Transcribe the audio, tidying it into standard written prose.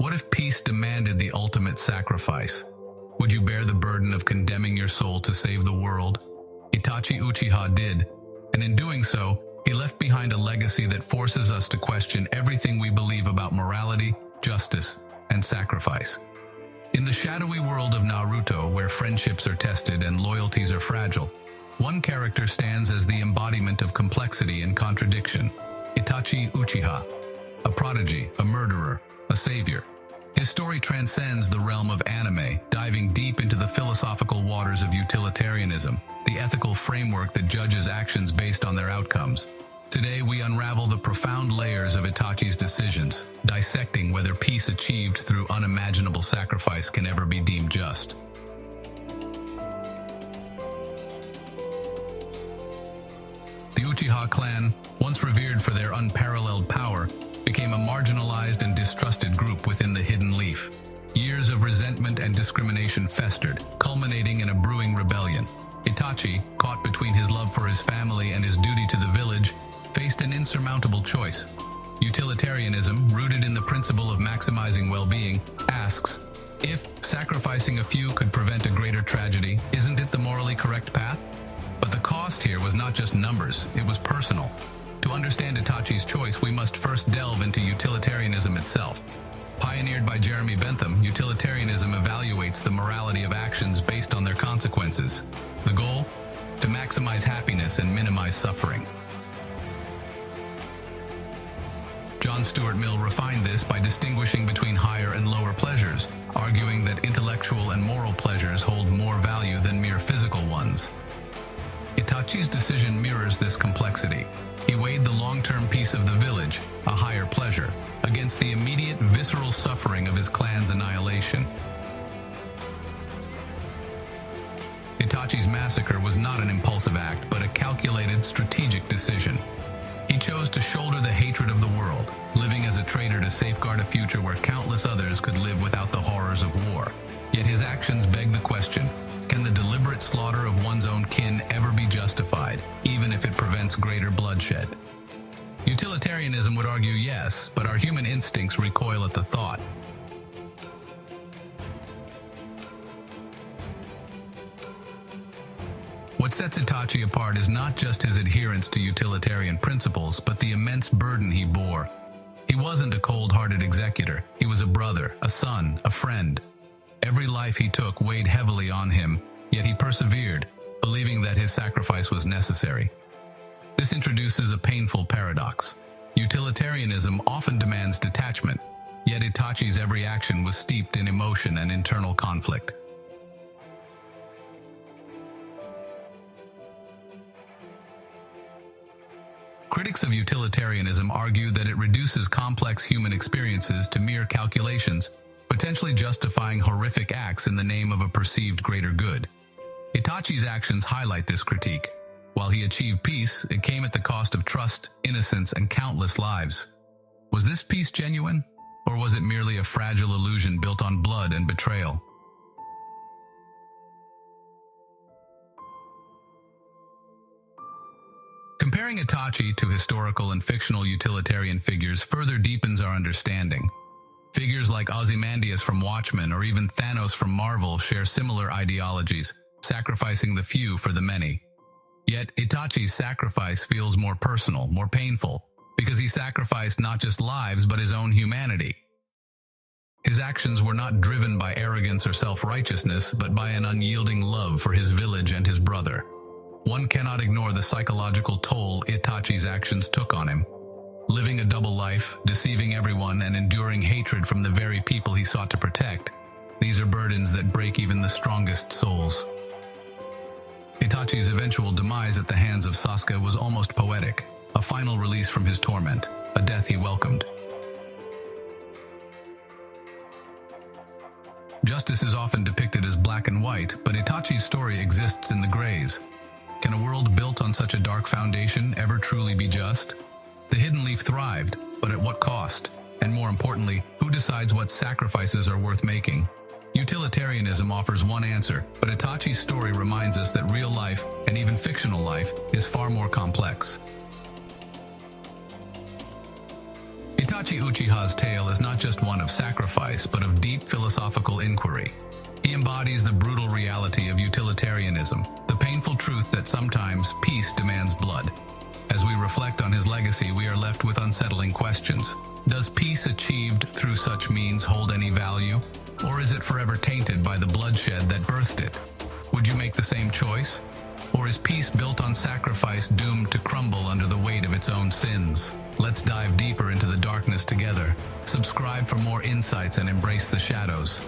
What if peace demanded the ultimate sacrifice? Would you bear the burden of condemning your soul to save the world? Itachi Uchiha did, and in doing so, he left behind a legacy that forces us to question everything we believe about morality, justice, and sacrifice. In the shadowy world of Naruto, where friendships are tested and loyalties are fragile, one character stands as the embodiment of complexity and contradiction: Itachi Uchiha, a prodigy, a murderer, a savior. His story transcends the realm of anime, diving deep into the philosophical waters of utilitarianism, the ethical framework that judges actions based on their outcomes. Today, we unravel the profound layers of Itachi's decisions, dissecting whether peace achieved through unimaginable sacrifice can ever be deemed just. The Uchiha clan, once revered for their unparalleled power, became a marginalized and distrusted group within the Hidden Leaf. Years of resentment and discrimination festered, culminating in a brewing rebellion. Itachi, caught between his love for his family and his duty to the village, faced an insurmountable choice. Utilitarianism, rooted in the principle of maximizing well-being, asks, if sacrificing a few could prevent a greater tragedy, isn't it the morally correct path? But the cost here was not just numbers, it was personal. To understand Itachi's choice, we must first delve into utilitarianism itself. Pioneered by Jeremy Bentham, utilitarianism evaluates the morality of actions based on their consequences. The goal? To maximize happiness and minimize suffering. John Stuart Mill refined this by distinguishing between higher and lower pleasures, arguing that intellectual and moral pleasures hold more value than mere physical ones. Itachi's decision mirrors this complexity. He weighed the long-term peace of the village, a higher pleasure, against the immediate visceral suffering of his clan's annihilation. Itachi's massacre was not an impulsive act, but a calculated, strategic decision. He chose to shoulder the hatred of the world, living as a traitor to safeguard a future where countless others could live without the horrors of war. Yet his actions beg the question, can the deliberate slaughter of one's own kin ever be justified, even if it prevents greater bloodshed? Utilitarianism would argue yes, but our human instincts recoil at the thought. What sets Itachi apart is not just his adherence to utilitarian principles, but the immense burden he bore. He wasn't a cold-hearted executor. He was a brother, a son, a friend. Every life he took weighed heavily on him, yet he persevered, believing that his sacrifice was necessary. This introduces a painful paradox. Utilitarianism often demands detachment, yet Itachi's every action was steeped in emotion and internal conflict. Critics of utilitarianism argue that it reduces complex human experiences to mere calculations, potentially justifying horrific acts in the name of a perceived greater good. Itachi's actions highlight this critique. While he achieved peace, it came at the cost of trust, innocence, and countless lives. Was this peace genuine, or was it merely a fragile illusion built on blood and betrayal? Comparing Itachi to historical and fictional utilitarian figures further deepens our understanding. Figures like Ozymandias from Watchmen or even Thanos from Marvel share similar ideologies, sacrificing the few for the many. Yet, Itachi's sacrifice feels more personal, more painful, because he sacrificed not just lives but his own humanity. His actions were not driven by arrogance or self-righteousness, but by an unyielding love for his village and his brother. One cannot ignore the psychological toll Itachi's actions took on him. Living a double life, deceiving everyone, and enduring hatred from the very people he sought to protect, these are burdens that break even the strongest souls. Itachi's eventual demise at the hands of Sasuke was almost poetic, a final release from his torment, a death he welcomed. Justice is often depicted as black and white, but Itachi's story exists in the grays. Can a world built on such a dark foundation ever truly be just? The Hidden Leaf thrived, but at what cost? And more importantly, who decides what sacrifices are worth making? Utilitarianism offers one answer, but Itachi's story reminds us that real life, and even fictional life, is far more complex. Itachi Itachi Uchiha's tale is not just one of sacrifice, but of deep philosophical inquiry. He embodies the brutal reality of utilitarianism, the painful truth that sometimes peace demands blood. As we reflect on his legacy, we are left with unsettling questions. Does peace achieved through such means hold any value? Or is it forever tainted by the bloodshed that birthed it? Would you make the same choice? Or is peace built on sacrifice doomed to crumble under the weight of its own sins? Let's dive deeper into the darkness together. Subscribe for more insights and embrace the shadows.